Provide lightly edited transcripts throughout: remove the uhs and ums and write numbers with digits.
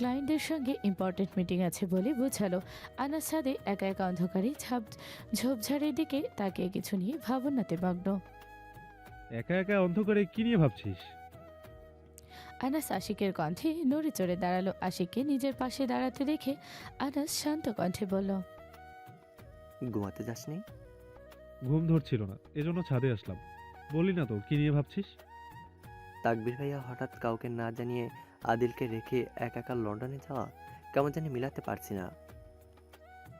ক্লায়েন্টদের সঙ্গে important meeting আছে বলে বোঝালো। আনাস ছাদে একা একা অন্ধকারে ঝোপঝাড়ের দিকে তাকিয়ে কিছু নিয়ে ভাবনাতে মগ্ন। একা একা অন্ধকারে কি নিয়ে ভাবছিস? আনাস আশিকের কণ্ঠে নড়ে চড়ে দাঁড়ালো। আশিককে নিজের পাশে দাঁড়াতে দেখে আনাস শান্ত কণ্ঠে বলল, ঘুমাতে যাসনি? ঘুম ধরছিল না, এজন্য ছাদে আসলাম। বলি না তো কি নিয়ে ভাবছিস? তাকবির ভাইয়া হঠাৎ কাউকে না জানিয়ে আদিলকে রেখে একা একা লন্ডনে যাওয়া কেমন জানি মিলাতে পারছি না।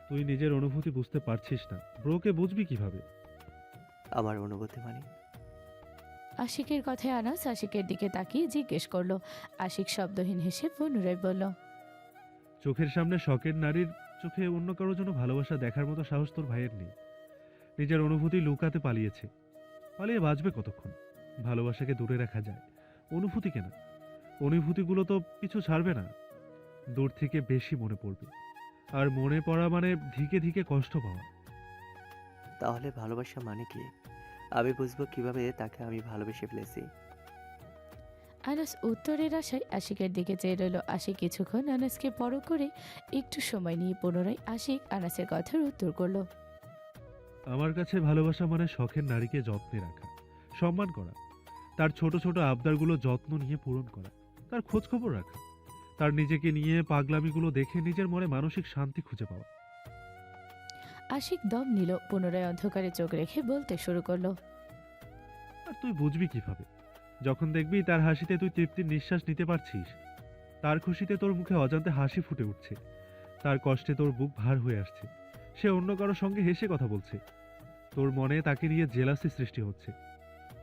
তুই নিজের অনুভূতি বুঝতে পারছিস না, ব্রোকে বুঝবি কিভাবে? আমার অনুভূতি মানে? আশিকের কথায় আনাস আশিকের দিকে তাকিয়ে জিজ্ঞেস করলো। আশিক শব্দহীন হেসে পুনরায় বলল, চোখের সামনে শখের নারীর চোখে অন্য কারোর জন্য ভালোবাসা দেখার মতো সাহস তোর ভাইয়ের নেই। নিজের অনুভূতি লুকাতে পালিয়েছে। পালিয়ে বাঁচবে কতক্ষণ? ভালোবাসাকে দূরে রাখা যায়, অনুভূতিকে না। অনুভূতিগুলো তো পিছু ছাড়বে না, দূর থেকে বেশি মনে পড়বে। আর মনে পড়া মানে ধিকে ধিকে কষ্ট পাওয়া। তাহলে ভালোবাসা মানে কি? আমি বুঝবো কিভাবে তাকে আমি ভালোবেসে ফেলেছি? আনাস উত্তরের আশায় আশিকের দিকে চেয়ে রইল। আশিক কিছুক্ষণ আনাসকে বড় করে একটু সময় নিয়ে পুনরায় আশিক আনাসের কথার উত্তর করলো। আমার কাছে ভালোবাসা মানে শখের নারীকে যত্নে রাখা, সম্মান করা, তার ছোট ছোট আবদারগুলো যত্ন নিয়ে পূরণ করা, তার খোঁজ খবর রাখা, তার নিজেকে নিয়ে পাগলামিগুলো দেখে নিজের মনে মানসিক শান্তি খুঁজে পাওয়া। আশিক দম নিল, পুনরায় অন্ধকারে চোখ রেখে বলতে শুরু করলো। আর তুই বুঝবি কিভাবে? যখন দেখবি তার হাসিতে তুই তৃপ্তির নিঃশ্বাস নিতে পারছিস, তার খুশিতে তোর মুখে অজান্তে হাসি ফুটে উঠছে, তার কষ্টে তোর বুক ভার হয়ে আসছে, সে অন্য কারোর সঙ্গে হেসে কথা বলছে, তোর মনে তাকে নিয়ে জেলাসি সৃষ্টি হচ্ছে,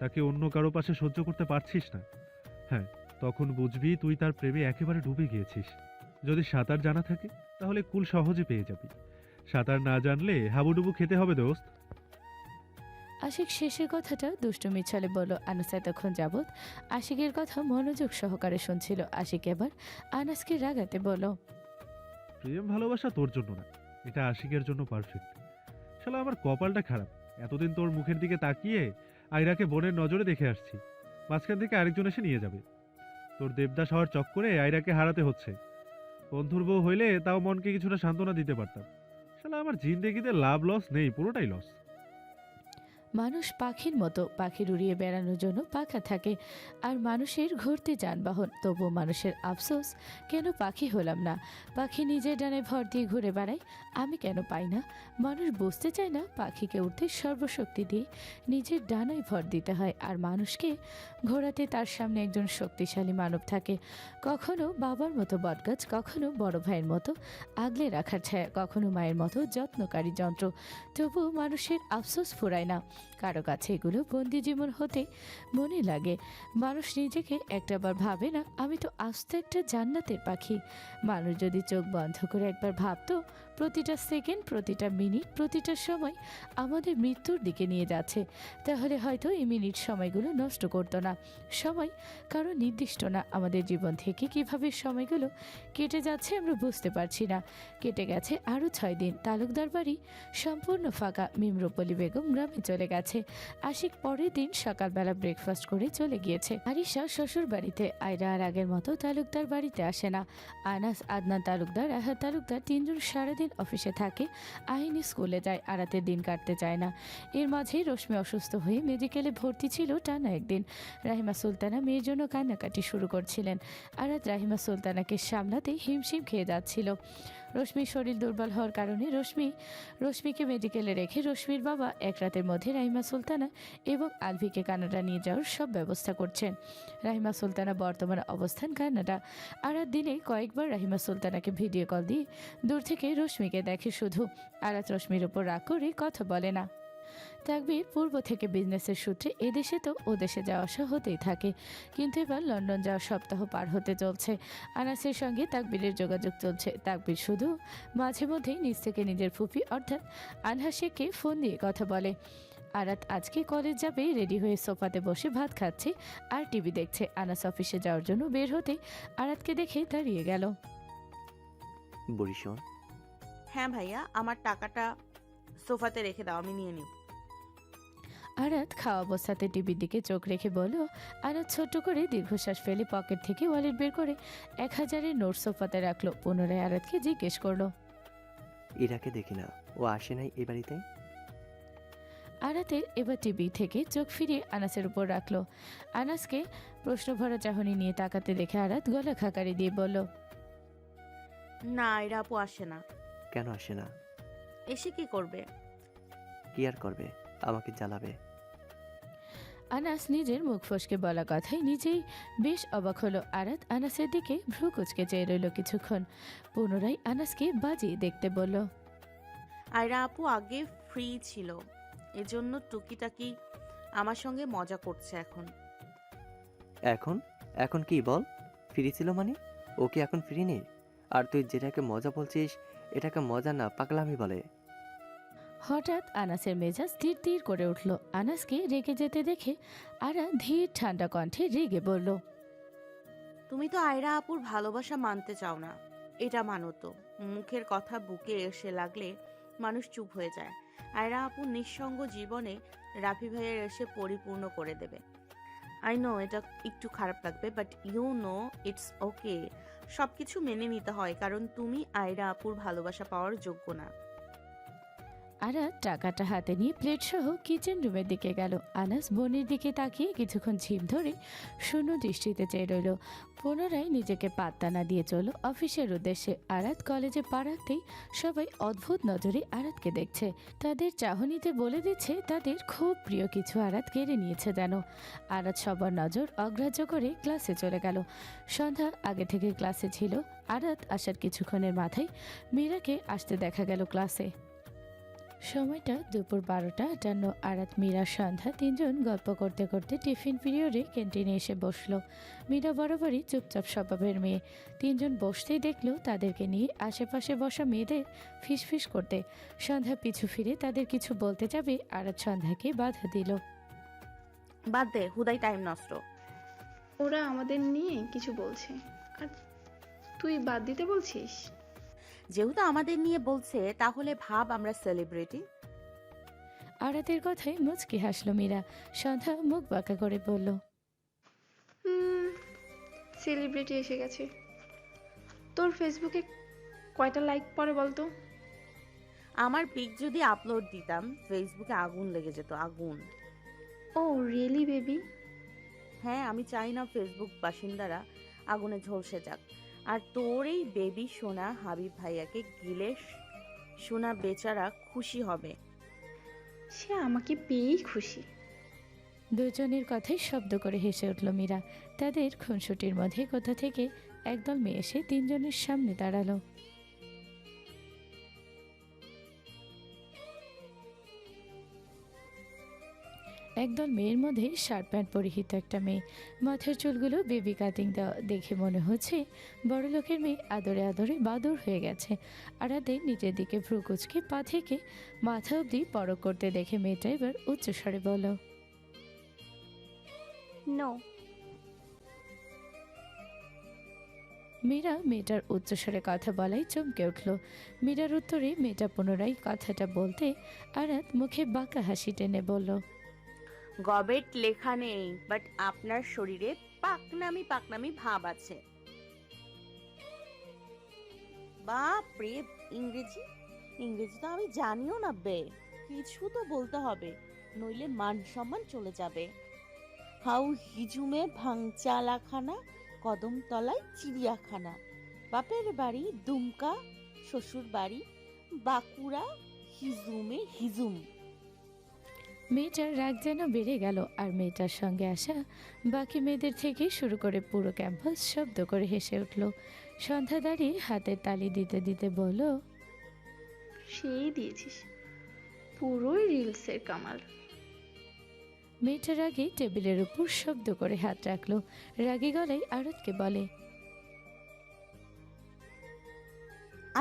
তাকে অন্য কারো পাশে সহ্য করতে পারছিস না। হ্যাঁ, তখন বুঝবি তুই তার প্রেমে একেবারে ডুবে গিয়েছিস। যদি সাঁতার জানা থাকে তাহলে কুল সহজে পেয়ে যাবি। সাঁতার না জানলে হাবুডুবু খেতে হবে দোস্ত। আশিক শেষের কথাটা দুষ্টুমি ছলে বলল। আনাস এতক্ষণ যাবৎ আশিকের কথা মনোযোগ সহকারে শুনছিল। আশিক এবার আনাসকে রাগাতে বলল, প্রেম ভালোবাসা তোর জন্য না, এটা আশিকের জন্য পারফেক্ট। শালা আমার কপালটা খারাপ, এতদিন তোর মুখের দিকে তাকিয়ে আয়রাকে বোনের নজরে দেখে আসছি, মাঝখান থেকে আরেকজন এসে নিয়ে যাবে। তোর দেবদাস হওয়ার চক্করে আয়রাকে হারাতে হচ্ছে। বন্ধুর বউ হইলে তাও মনকে কিছুটা সান্ত্বনা দিতে পারতাম। শালা আমার জিন্দেগিতে লাভ লস নেই, পুরোটাই লস। মানুষ পাখির মতো, পাখির উড়িয়ে বেড়ানোর জন্য পাখা থাকে, আর মানুষের ঘুরতে যানবাহন। তবু মানুষের আফসোস, কেন পাখি হলাম না? পাখি নিজের ডানে ভর দিয়ে ঘুরে বেড়ায়, আমি কেন পাই না? মানুষ বুঝতে চায় না পাখিকে উঠতে সর্বশক্তি দিয়ে নিজের ডানায় ভর দিতে হয়, আর মানুষকে ঘোরাতে তার সামনে একজন শক্তিশালী মানব থাকে। কখনো বাবার মতো বটগাছ, কখনো বড় ভাইয়ের মতো আগলে রাখার ছায়া, কখনো মায়ের মতো যত্নকারী যন্ত্র। তবু মানুষের আফসোস ফুরায় না। কারো কাছে এগুলো বন্দি জীবন হতে মনে লাগে। মানুষ নিজেকে একটাবার ভাবে না, আমি তো আস্ত একটা জান্নাতের পাখি। মানুষ যদি চোখ বন্ধ করে একবার ভাবতো প্রতিটা সেকেন্ড, প্রতিটা মিনিট, প্রতিটা সময় আমাদের মৃত্যুর দিকে নিয়ে যাচ্ছে, তাহলে হয়তো এই মিনিট সময়গুলো নষ্ট করতো না। সময় কারো নির্দিষ্ট না, আমাদের জীবন থেকে কিভাবে সময়গুলো কেটে যাচ্ছে আমরা বুঝতে পারছি না। কেটে গেছে আরও 6 দিন। তালুকদার বাড়ি সম্পূর্ণ ফাঁকা। মিমরুপলি বেগম গ্রামে চলে গেছে। আশিক পরের দিন সকালবেলা ব্রেকফাস্ট করে চলে গিয়েছে। আরিশা শ্বশুর বাড়িতে। আয়রা আর আগের মতো তালুকদার বাড়িতে আসে না। আনাস, আদনান তালুকদার, আহাদ তালুকদার তিনজন সারাদিন অফিসে থাকে। আহিনী স্কুলে যায়। আরাতের দিন কাটতে চায় না। এর মাঝেই রশ্মি অসুস্থ হয়ে মেডিকেলে ভর্তি ছিল টানা একদিন। রাহিমা সুলতানা মেয়ের জন্য কান্নাকাটি শুরু করছিলেন। আরাত রাহিমা সুলতানাকে সামলাতে হিমশিম খেয়ে যাচ্ছিল। রশ্মির শরীর দুর্বল হওয়ার কারণে রশ্মিকে মেডিকেলে রেখে রশ্মির বাবা এক রাতের মধ্যে রাহিমা সুলতানা এবং আলভিকে কানাডা নিয়ে যাওয়ার সব ব্যবস্থা করছেন। রাহিমা সুলতানা বর্তমান অবস্থান কানাডা। আরাত দিনে কয়েকবার রাহিমা সুলতানাকে ভিডিও কল দিয়ে দূর থেকে রশ্মিকে দেখে শুধু। আরাত রশ্মির ওপর রাগ করে কথা বলে না। তাকবীর পূর্ব থেকে বিজনেসের সূত্রে এদেশে তো ও দেশে যাওয়া আসা হতেই থাকে, কিন্তু এবার লন্ডন যাওয়ার সপ্তাহ পার হতে চলছে। আনাসের সঙ্গে তাকবীরের যোগাযোগ চলছে। তাকবীর শুধু মাঝে মধ্যেই নিজ থেকে নিজের ফুফি অর্থাৎ আনহা শেখকে ফোন দিয়ে কথা বলে। আরাত আজকে কলেজ যাবে, রেডি হয়ে সোফাতে বসে ভাত খাচ্ছে আর টিভি দেখছে। আনাস অফিসে যাওয়ার জন্য বের হতে আরাতকে দেখে দাঁড়িয়ে গেল। বরিশন। হ্যাঁ ভাইয়া, আমার টাকাটা সোফাতে রেখে দাও, আমি নিয়ে নিব। আরাত খাওয়া অবস্থাতে টিভির দিকে চোখ রেখে বলল। আরাত ছোট্ট করে দীর্ঘশ্বাস ফেলে পকেট থেকে ওয়ালেট বের করে 1000-এর নোট সোফাতে রাখলো। পুনরায় আরাতকে জিজ্ঞেস করলো। ইরাকে দেখি না, ও আসে নাই এ বাড়িতে? আরাতের এবার টিভি থেকে চোখ ফিরিয়ে আনাসের উপর রাখলো। আনাসকে প্রশ্নভরা চাহনি নিয়ে তাকাতে দেখে আরাত গলা খাকারি দিয়ে বলল। না, আয়রা আপু আসে না। কেন আসে না? এসে কি করবে? কি আর করবে, আমাকে জ্বালাবে। আনাস নিজের মুখ ফসকে বলা কথায় নিজেই বেশ অবাক হলো। আরাত আনাসের দিকে ভ্রু কুচকে চেয়ে রইল কিছুক্ষণ। পুনরায় আনাসকে বাজিয়ে দেখতে বলল। আয়রা আপু আগে ফ্রি ছিল, এজন্য টুকিটাকি আমার সঙ্গে মজা করছে এখন। এখন এখন কি বল? ফ্রি ছিল মানে? ও কি এখন ফ্রি নেই? আর তুই যেটাকে মজা বলছিস, এটাকে মজা না, পাগলামি বলে। হঠাৎ আনাসের মেজাজ তীর তীর করে উঠল। আনাসকে রেগে যেতে দেখে আরা ধীর ঠান্ডা কণ্ঠে রেগে বলল। তুমি তো আয়রা আপুর ভালোবাসা মানতে চাও না, এটা মানো তো। মুখের কথা বুকে এসে লাগলে মানুষ চুপ হয়ে যায়। আয়রা আপুর নিঃসঙ্গ জীবনে রাফি ভাইয়ের এসে পরিপূর্ণ করে দেবে। আই নো এটা একটু খারাপ লাগবে, but you know it's okay. সব কিছু মেনে নিতে হয়, কারণ তুমি আয়রা আপুর ভালোবাসা পাওয়ার যোগ্য না। আরা টাকাটা হাতে নিয়ে প্লেট সহ কিচেন রুমের দিকে গেল। আনাস বোনের দিকে তাকিয়ে কিছুক্ষণ ঝিম ধরে শূন্য দৃষ্টিতে চেয়ে রইল। পুনরায় নিজেকে পাত্তা না দিয়ে চলল অফিসের উদ্দেশ্যে। আরাত কলেজে পা রাখতেই সবাই অদ্ভুত নজরে আরাতকে দেখছে। তাদের চাহনিতে বলে দিচ্ছে তাদের খুব প্রিয় কিছু আরাত কেড়ে নিয়েছে যেন। আরাত সবার নজর অগ্রাহ্য করে ক্লাসে চলে গেল। সন্ধ্যা আগে থেকে ক্লাসে ছিল। আরাত আসার কিছুক্ষণের মাথায় মীরাকে আসতে দেখা গেল ক্লাসে। সময়টা দুপুর 12:58। আরাত, মীরা, সন্ধ্যা তিনজন গল্প করতে করতে টিফিন পিরিয়ডে ক্যান্টিনে এসে বসলো। মীরা বরাবরই চুপচাপ স্বভাবের মেয়ে। তিনজন বসতেই দেখলো তাদেরকে নিয়ে আশেপাশে বসা মেয়েদের ফিসফিস করতে। সন্ধ্যা পিছু ফিরে তাদের কিছু বলতে যাবে, আরাত সন্ধ্যাকে বাধা দিল। বাদ দে, হুদাই টাইম নষ্ট। ওরা আমাদের নিয়ে কিছু বলছে আর তুই বাদ দিতে বলছিস? যেহেতু আমাদের নিয়ে বলছে, তাহলে ভাব আমরা সেলিব্রিটি। আরাতের কথায় মুচকি হাসলো মীরা। সন্ধ্যা মুখ বাঁকা করে বলল। সেলিব্রিটি এসে গেছে। তোর ফেসবুকে কয়টা লাইক পড়ে বলতো? আমার পিক যদি আপলোড দিতাম, ফেসবুকে আগুন লেগে যেত, আগুন। ও রিয়েলি বেবি? হ্যাঁ, আমি চাই না ফেসবুক বাসিন্দারা আগুনে ঝলসে যাক। আর তোর এই বেবি সোনা হাবিব ভাইয়াকে গিলে সোনা বেচারা খুশি হবে। সে আমাকে পেয়েই খুশি। দুজনের কথায় শব্দ করে হেসে উঠল মীরা। তাদের খুনসুটির মধ্যে কোথা থেকে একদল মেয়ে এসে তিনজনের সামনে দাঁড়ালো। একদল মেয়ের মধ্যে শার্ট প্যান্ট পরিহিত একটা মেয়ে। মাথার চুলগুলো বেবি কাটিং দেওয়া, দেখে মনে হচ্ছে বড় লোকের মেয়ে আদরে আদরে বাদর হয়ে গেছে। আরাদের নিজের দিকে ভ্রু কুচকে পা থেকে মাথা অবধি পরক করতে দেখে মেয়েটা এবার উচ্চস্বরে বলল। নো। মীরা মেয়েটার উচ্চস্বরে কথা বলাই চমকে উঠল। মীরার উত্তরে মেয়েটা পুনরায় কথাটা বলতে আরাত মুখে বাঁকা হাসি টেনে বলল। গবেট লেখা নেই, বাট আপনার শরীরে পাকনামি পাকনামি ভাব আছে। বাপরে, ইংরেজি ইংরেজি তো আমি জানিও না বে। কিছু তো বলতে হবে, নইলে মান সম্মান চলে যাবে। হাউ হিজুমে ভাঙচালাখানা, কদমতলায় চিড়িয়াখানা। বাপের বাড়ি দুমকা, শ্বশুর বাড়ি বাঁকুড়া, হিজুমে হিজুম। মেয়েটার রাগ যেন বেড়ে গেল। আর মেয়েটার সঙ্গে আসা বাকি মেয়েদের থেকে শুরু করে পুরো ক্যাম্পাস শব্দ করে হেসে উঠল। সন্ধ্যা দাঁড়িয়ে হাতের তালি দিতে দিতে বলল। সেই দিয়েছিস, পুরোই রিলসের কামাল। মেয়েটার আগে টেবিলের উপর শব্দ করে হাত রাখলো। রাগী গলায় আরতকে বলে।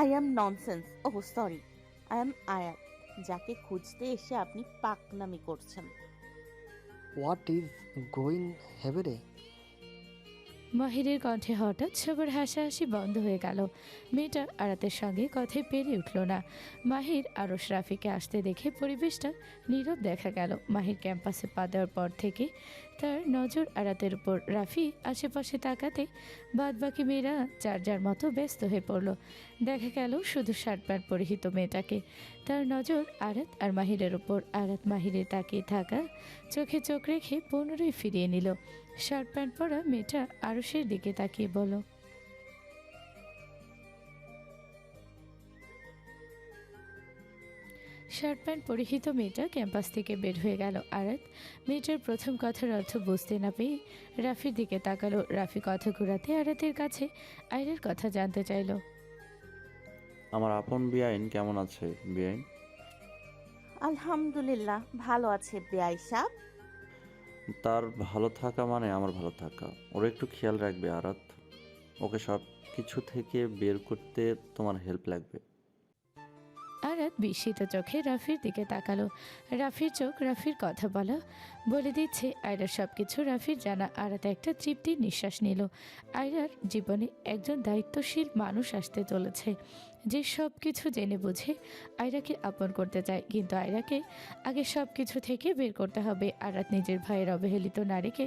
I am nonsense, oh sorry, I am আয়াত, যাকে খুঁজতে এসে আপনি পাকনামি করছেন। What is going হেভেরে? মাহিরের কণ্ঠে হঠাৎ সবার হাসাহাসি বন্ধ হয়ে গেল। মেয়েটা আরাতের সঙ্গে কথায় পেরে উঠল না। মাহির আরশ রাফিকে আসতে দেখে পরিবেশটা নীরব দেখা গেল। মাহির ক্যাম্পাসে পা দেওয়ার পর থেকে তার নজর আরাতের উপর। রাফি আশেপাশে তাকাতে বাদবাকি মেয়েরা যার যার মতো ব্যস্ত হয়ে পড়ল। দেখা গেল শুধু শার্ট প্যান্ট পরিহিত মেয়েটাকে। তার নজর আরাত আর মাহিরের উপর। আরাত মাহিরের তাকিয়ে থাকা চোখে চোখ রেখে পুনরায় ফিরিয়ে নিল। শার্ট প্যান্ট পরা মেয়েটা আরশের দিকে তাকিয়ে বলল, শার্ট প্যান্ট পরিহিত মেয়েটা ক্যাম্পাস থেকে বের হয়ে গেল। আরাত মেয়েটার প্রথম কথার অর্থ বুঝতে না পেয়ে রাফির দিকে তাকালো। রাফি কথা ঘোরাতে আরাতের কাছে আয়রার কথা জানতে চাইল। আমার আপন বেআইন কেমন আছে বেআইন? আলহামদুলিল্লাহ ভালো আছে বেয়াই সাব। তার ভালো থাকা মানে আমার ভালো থাকা। ওর একটু খেয়াল রাখবে আরাত। ওকে সব কিছু থেকে বের করতে তোমার হেল্প লাগবে। আরাত বিস্মিত চোখে রাফির দিকে তাকালো। রাফির চোখ রাফির কথা বলা বলে দিচ্ছে আয়রার সবকিছু রাফির জানা। আরাত একটা তৃপ্তির নিঃশ্বাস নিল। আয়রার জীবনে একজন দায়িত্বশীল মানুষ আসতে চলেছে, যে সব কিছু জেনে বুঝে আয়রাকে আপন করতে চায়। কিন্তু আয়রাকে আগে সব কিছু থেকে বের করতে হবে। আরাত নিজের ভাইয়ের অবহেলিত নারীকে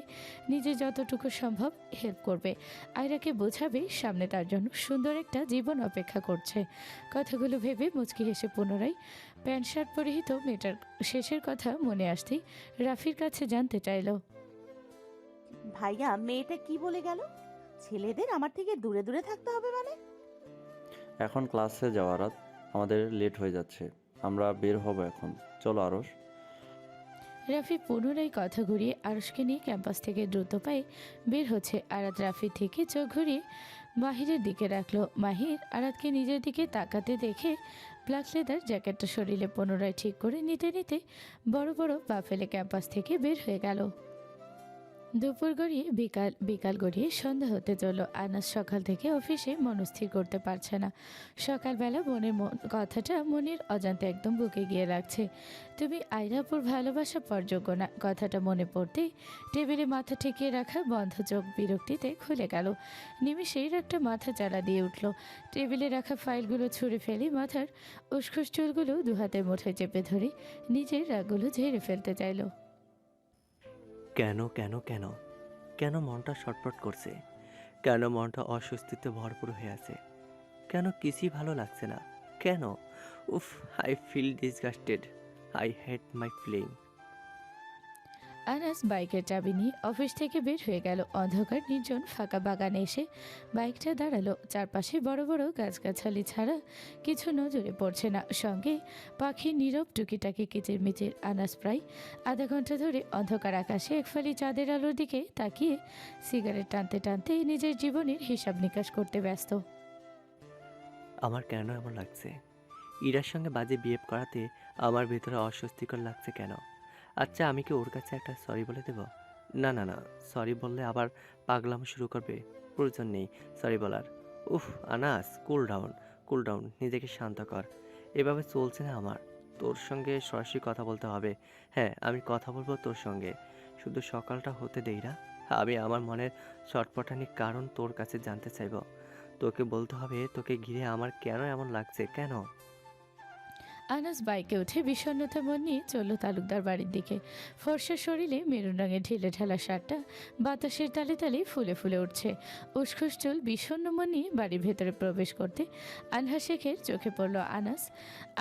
নিজে যতটুকু সম্ভব হেল্প করবে। আয়রাকে বোঝাবে সামনে তার জন্য সুন্দর একটা জীবন অপেক্ষা করছে। কথাগুলো ভেবে মুচকি হেসে পুনরায় প্যান্ট শার্ট পরিহিত মেয়েটার শেষের কথা মনে আসতেই রাফির কাছে জানতে চাইল, ভাইয়া মেয়েটা কি বলে গেল? ছেলেদের আমার থেকে দূরে দূরে থাকতে হবে মানে? এখন ক্লাসে যাওয়া রাত, আমাদের লেট হয়ে যাচ্ছে। আমরা বের হব এখন। চলো আরশ। রাফি পুনরায় কথা ঘুরিয়ে আরশকে নিয়ে ক্যাম্পাস থেকে দ্রুত পায়ে বের হচ্ছে। আরাত রাফি থেকে চোখ ঘুরিয়ে মাহিরের দিকে রাখলো। মাহির আরাতকে নিজের দিকে তাকাতে দেখে ব্ল্যাক লেদার জ্যাকেটটা শরীরে পুনরায় ঠিক করে নিতে নিতে বড় বড় পা ফেলে ক্যাম্পাস থেকে বের হয়ে গেল। দুপুর গড়িয়ে বিকাল গড়িয়ে সন্ধ্যা হতে চলল। আনাস সকাল থেকে অফিসে মনস্থির করতে পারছে না। সকালবেলা কথাটা মনের অজান্তে একদম বুকে গিয়ে লাগছে। তুমি আয়রাপুর ভালোবাসা পরযোগ্য না, কথাটা মনে পড়তেই টেবিলে মাথা ঠেকিয়ে রাখা বন্ধ চোখ বিরক্তিতে খুলে গেল। নিমেষেই একটা মাথা চালা দিয়ে উঠল। টেবিলে রাখা ফাইলগুলো ছুঁড়ে ফেলে মাথার উস্খুস চুলগুলো দুহাতের মুঠোয় চেপে ধরে নিজের রাগগুলো ঝেড়ে ফেলতে চাইল। কেন কেন কেন কেন মনটা ছটফট করছে? কেন মনটা অস্বস্তিতে ভরপুর হয়ে আছে? কেন কিছুই ভালো লাগছে না? কেন? উফ, I feel disgusted. I hate my feeling. Anas বাইকের চাবি নিয়ে অফিস থেকে বের হয়ে গেল। অন্ধকার নির্জন ফাঁকা বাগানে এসে বাইকটা দাঁড়ালো। চারপাশে বড় বড় গাছগাছালি ছাড়া কিছু নজরে পড়ছে না। সঙ্গে পাখির নীরব টুকিটাকি কিচিরমিচির। আনাস প্রায় আধা ঘন্টা ধরে অন্ধকার আকাশে একফালি চাঁদের আলোর দিকে তাকিয়ে সিগারেট টানতে টানতে নিজের জীবনের হিসাব নিকাশ করতে ব্যস্ত। আমার কেন এমন লাগছে? ইরার সঙ্গে বাজে বিহেভ করাতে আমার ভেতরে অস্বস্তিকর লাগছে কেন? আচ্ছা, আমি কি ওর কাছে একটা সরি বলে দেব? না না না, সরি বললে আবার পাগলামো শুরু করবে। প্রয়োজন নেই সরি বলার। উফ Anas, cool down, cool down, নিজেকে শান্ত কর। এভাবে চলছে না আমার। তোর সঙ্গে সরাসরি কথা বলতে হবে। হ্যাঁ, আমি কথা বলবো তোর সঙ্গে। শুধু সকালটা হতে দেই না। আমি আমার মনের ছটফটানি কারণ তোর কাছে জানতে চাইব। তোকে বলতে হবে তোকে ঘিরে আমার কেন এমন লাগছে, কেন? আনাস বাইকে উঠে বিষণ্ণতা মন নিয়ে চলল তালুকদার বাড়ির দিকে। ফর্সা শরীরে মেরুন রঙের ঢিলে ঢালা শার্টটা বাতাসের তালে তালে ফুলে ফুলে উঠছে। উসখুস চুল বিষণ্ণ মন নিয়ে বাড়ির ভেতরে প্রবেশ করতে আনহা শেখের চোখে পড়ল আনাস।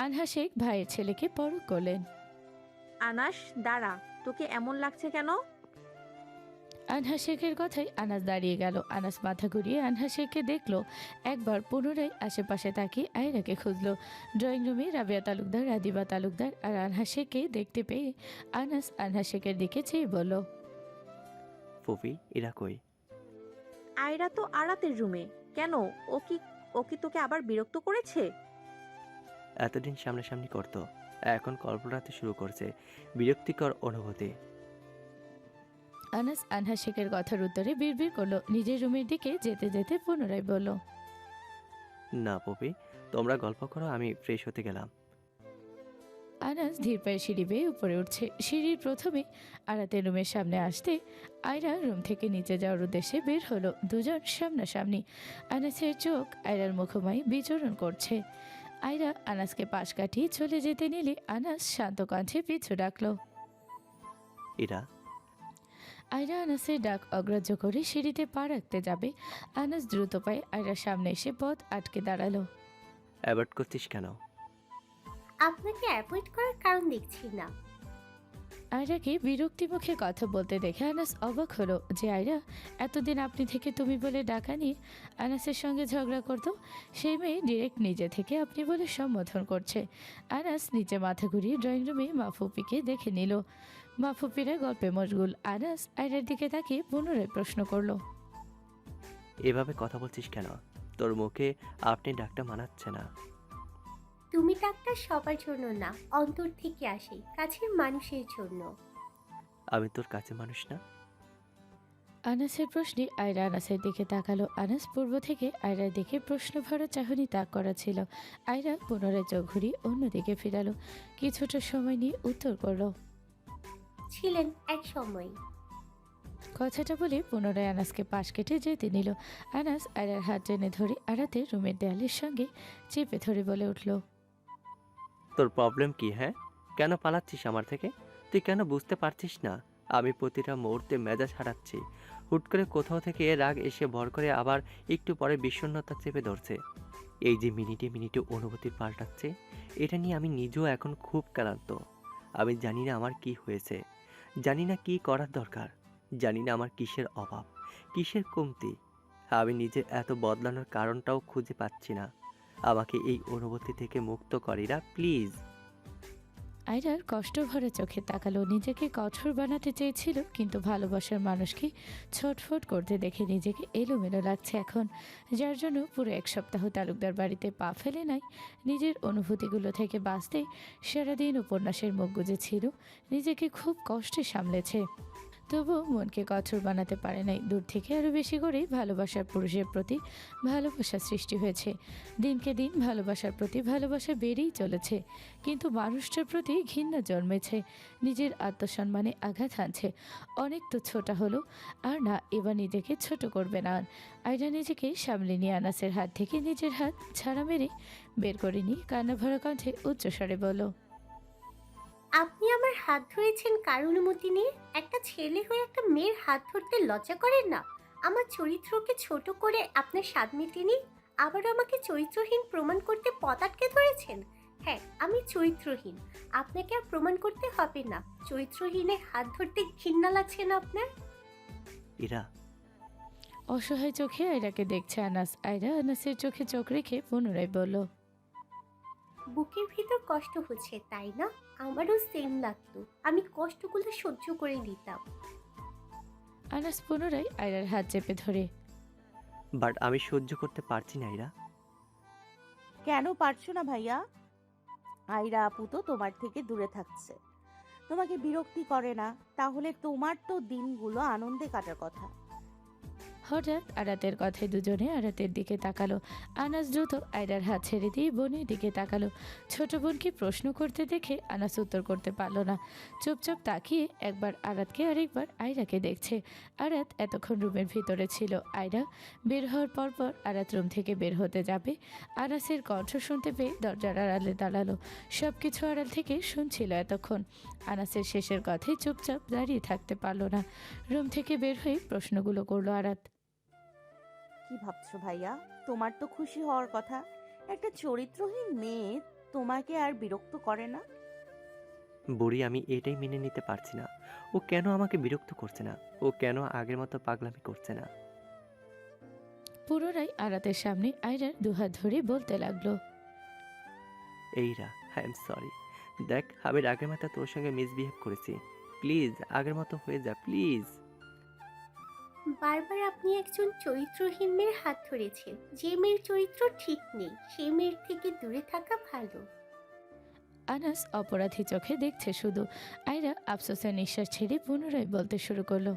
আনহা শেখ ভাইয়ের ছেলেকে পরখ করলেন। আনাস দাঁড়া, তোকে এমন লাগছে কেন? আনহা শেখের কথাই আনাস দাঁড়িয়ে গেল। আনাস মাথা ঘুরিয়ে আনহা শেখকে দেখলো। একবার পুনরায় আশেপাশে তাকিয়ে আয়রাকে খুঁজলো। ড্রয়িং রুমে রাবিয়া তালুকদার, রাদিবা তালুকদার আর আনহা শেখকে দেখতে পেয়ে আনাস আনহা শেখের দিকে চেয়ে বলল, ফুফি, এরা কই? আয়রা তো আরাতের রুমে। কেন? ও কি তোকে আবার বিরক্ত করেছে? এতদিন সামনাসামনি করতো, এখন কল্পনাতে শুরু করছে। বিরক্তিকর অনুভূতি। আনাস আনহা শেখের কথার উত্তরে বিড়বিড় করলো। নিজের রুমের দিকে যেতে যেতে পুনরায় বলল, না ফুফি, তোমরা গল্প করো, আমি ফ্রেশ হতে গেলাম। আনাস ধীর পায়ে সিঁড়ি বেয়ে উপরে উঠছে। সিঁড়ির প্রথমে আরাতের রুমের সামনে আসতে আয়রা রুম থেকে নিচে যাওয়ার উদ্দেশ্যে বের হলো। দুজন সামনাসামনি। আনাসের চোখ আয়রার মুখময় বিচরণ করছে। আয়রা আনাসকে পাশ কাটিয়ে চলে যেতে নিলে আনাস শান্ত কণ্ঠে পিছু ডাকলো। ইরা, আয়রা আনাসের ডাক অগ্রাহ্য করে সিঁড়িতে পা রাখতে যাবে। আনাস দ্রুত পায়ে আয়রার সামনে এসে পথ আটকে দাঁড়ালো। অ্যাভয়েড করছিস কেন? আপনাকে অ্যাভয়েড করার কারণ দেখছি না। আয়রাকে বিরক্তি মুখে কথা বলতে দেখে আনাস অবাক হলো যে আয়রা এতদিন আপনি থেকে তুমি বলে ডাকা নিয়ে আনাসের সঙ্গে ঝগড়া করত। সেই মেয়ে ডিরেক্ট নিজে থেকে আপনি বলে সম্বোধন করছে। আনাস নিচে মাথা ঘুরিয়ে ড্রয়িং রুমে মাফুপিকে দেখে নিল। মাফুপিরা গল্পে মশগুল। আনাস আয়রার দিকে তাকিয়ে পুনরায় প্রশ্ন করলো। এভাবে কথা বলছিস কেন? তোর মুখে আপনি ডাকটা মানাচ্ছে না। তুমি ডাক্তার সবার জন্য না, অন্তর থেকে আসে, কাছের মানুষের জন্য। আমি তোর কাছে মানুষ না? আনাসের প্রশ্নে আয়রা আনাসের দিকে তাকালো। আনাস পূর্ব থেকে আয়রার দিকে প্রশ্ন ভরা চাহনি তাক করা ছিল। আয়রা পুনরায় চোখ ঘুরিয়ে অন্যদিকে ফিরালো। কিছুটা সময় নিয়ে উত্তর করলো। ছিলেন এক সময়। কথাটা বলে পুনরায় আনাসকে পাশ কেটে যেতে নিল। আনাস আয়রার হাত টেনে ধরে আড়াতে রুমের দেয়ালের সঙ্গে চেপে ধরে বলে উঠল। তোর প্রবলেম কি? হ্যাঁ, কেন পালাচ্ছিস আমার থেকে? তুই কেন বুঝতে পারছিস না আমি প্রতিটা মুহূর্তে মেজাজ হারাচ্ছি? হুট করে কোথাও থেকে রাগ এসে ভর করে আবার একটু পরে বিষণ্ণতা চেপে ধরছে। এই যে মিনিটে মিনিটে অনুভূতি পাল্টাচ্ছে, এটা নিয়ে আমি নিজেও এখন খুব ক্লান্ত। আমি জানি না আমার কি হয়েছে, জানি না কি করার দরকার, জানি না আমার কিসের অভাব, কিসের কমতি। আমি নিজে এত বদলানোর কারণটাও খুঁজে পাচ্ছি না। আমাকে এই অনুভূতি থেকে মুক্ত করিরা প্লিজ। আয়রার কষ্ট ভরা চোখে তাকালো। নিজেকে কঠোর বানাতে চেয়েছিল, কিন্তু ভালোবাসার মানুষকে ছটফট করতে দেখে নিজেকে এলোমেলো লাগছে এখন। যার জন্য পুরো এক সপ্তাহ তালুকদার বাড়িতে পা ফেলে নাই। নিজের অনুভূতিগুলো থেকে বাঁচতে সারাদিন উপন্যাসের মুখ গুজেছিল। নিজেকে খুব কষ্টে সামলেছে, তবুও মনকে কঠোর বানাতে পারে নাই। দূর থেকে আরও বেশি করে ভালোবাসার পুরুষের প্রতি ভালোবাসা সৃষ্টি হয়েছে। দিনকে দিন ভালোবাসার প্রতি ভালোবাসা বেড়েই চলেছে, কিন্তু মানুষটার প্রতি ঘৃণা জন্মেছে। নিজের আত্মসম্মানে আঘাত হানছে। অনেক তো ছোটা হলো, আর না এবার নিজেকে ছোট করবে না। আয়রা নিজেকে সামলে নিয়ে আনাসের হাত থেকে নিজের হাত ছাড়া মেরে বের করে নিয়ে কান্না ভরা কণ্ঠে উচ্চস্বরে বলল। আপনি আমার হাত ধরেছেন কার অনুমতি নিয়ে? একটা ছেলে হয়ে একটা মেয়ের হাত ধরতে লজ্জা করেন না? আমার চরিত্রকে ছোট করে আপনার স্বাদ মেটেনি, আবার আমাকে চরিত্রহীন প্রমাণ করতে পথ আটকে ধরেছেন। হ্যাঁ, আমি চরিত্রহীন, আপনাকে আর প্রমাণ করতে হবে না। চরিত্রহীনের হাত ধরতে ঘৃণা লাগছে না আপনার? ইরা, অসহায় চোখে আয়রাকে দেখছে আনাস। আয়রা আনাসের চোখে চোখ রেখে পুনরায় বলল। বুকের ভিতর কষ্ট হচ্ছে তাই না? আমারও সেম লাগতো, আমি কষ্টগুলো সহ্য করে নিতাম। আনাস পুনরায় আয়রার হাত চেপে ধরে। বাট আমি সহ্য করতে পারছি না ইরা। কেন পারছো না ভাইয়া? আয়রা আপু তো তোমার থেকে দূরে থাকছে, তোমাকে বিরক্তি করে না, তাহলে তোমার তো দিনগুলো আনন্দে কাটার কথা। হঠাৎ আরাতের কথায় দুজনে আরাতের দিকে তাকালো। আনাস দ্রুত আয়রার হাত ছেড়ে দিয়ে বোনের দিকে তাকালো। ছোট বোনকে প্রশ্ন করতে দেখে আনাস উত্তর করতে পারল না। চুপচাপ তাকিয়ে একবার আরাতকে আরেকবার আয়রাকে দেখছে। আরাত এতক্ষণ রুমের ভিতরে ছিল। আয়রা বের হওয়ার পরপর আরাত রুম থেকে বের হতে যাবে। আনাসের কণ্ঠ শুনতে পেয়ে দরজার আড়ালে দাঁড়ালো। সব কিছু আড়াল থেকে শুনছিল এতক্ষণ। আনাসের শেষের কথায় চুপচাপ দাঁড়িয়ে থাকতে পারল না। রুম থেকে বের হয়ে প্রশ্নগুলো করলো আরাত। কি ভাবছো ভাইয়া? তোমার তো খুশি হওয়ার কথা, একটা চরিত্রহীন মেয়ে তোমাকে আর বিরক্ত করে না। বুড়ি, আমি এটাই মেনে নিতে পারছি না। ও কেন আমাকে বিরক্ত করছে না? ও কেন আগের মতো পাগলামি করছে না? পুনরায় আরাতের সামনে আয়রার দুহাত ধরে বলতে লাগলো। এইরা, আই এম সরি। দেখ, আমি রাগের মাথায় তোর সঙ্গে মিসবিহেভ করেছি। প্লিজ আগের মতো হয়ে যা, প্লিজ। বারবার আপনি একজন চরিত্রহীন মেয়ের হাত ধরেছেন। যে মেয়ের চরিত্র ঠিক নেই, সেই মেয়ের থেকে দূরে থাকা ভালো। আনাস অপরাধী চোখে দেখছে শুধু। আয়রা আফসোসের নিঃশ্বাস ছেড়ে পুনরায় বলতে শুরু করলো।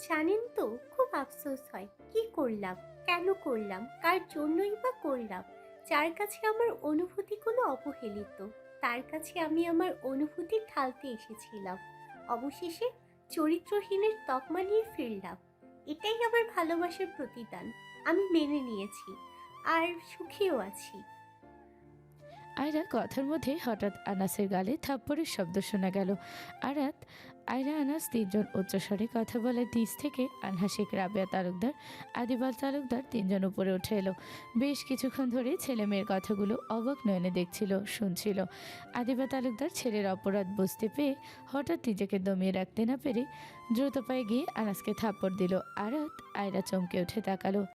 জানেন তো, খুব আফসোস হয়। কি করলাম, কেন করলাম, কার জন্যই বা করলাম, যার কাছে আমার অনুভূতিগুলো অবহেলিত। তার কাছে আমি আমার অনুভূতি ঢালতে এসেছিলাম। অবশেষে চরিত্রহীনের তকমা নিয়ে ফিরলাম। এটাই আমার ভালোবাসার প্রতিদান। আমি মেনে নিয়েছি আর সুখীও আছি। আয়রা কথার মধ্যে হঠাৎ আনাসের গালে থাপ্পড়ের শব্দ শোনা গেল। আয়রা আনাস তিনজন উচ্চস্বরে কথা বলে নিচ থেকে আনহাসিক, রাবেয়া তালুকদার, আদিবাল তালুকদার তিনজন উপরে উঠে এলো। বেশ কিছুক্ষণ ধরে ছেলে মেয়ের কথাগুলো অবাক নয়নে দেখছিল, শুনছিল। আদিবা তালুকদার ছেলের অপরাধ বুঝতে পেয়ে হঠাৎ নিজেকে দমিয়ে রাখতে না পেরে দ্রুত পায়ে গিয়ে আনাসকে থাপ্পড় দিল। আয়রা চমকে উঠে তাকালো।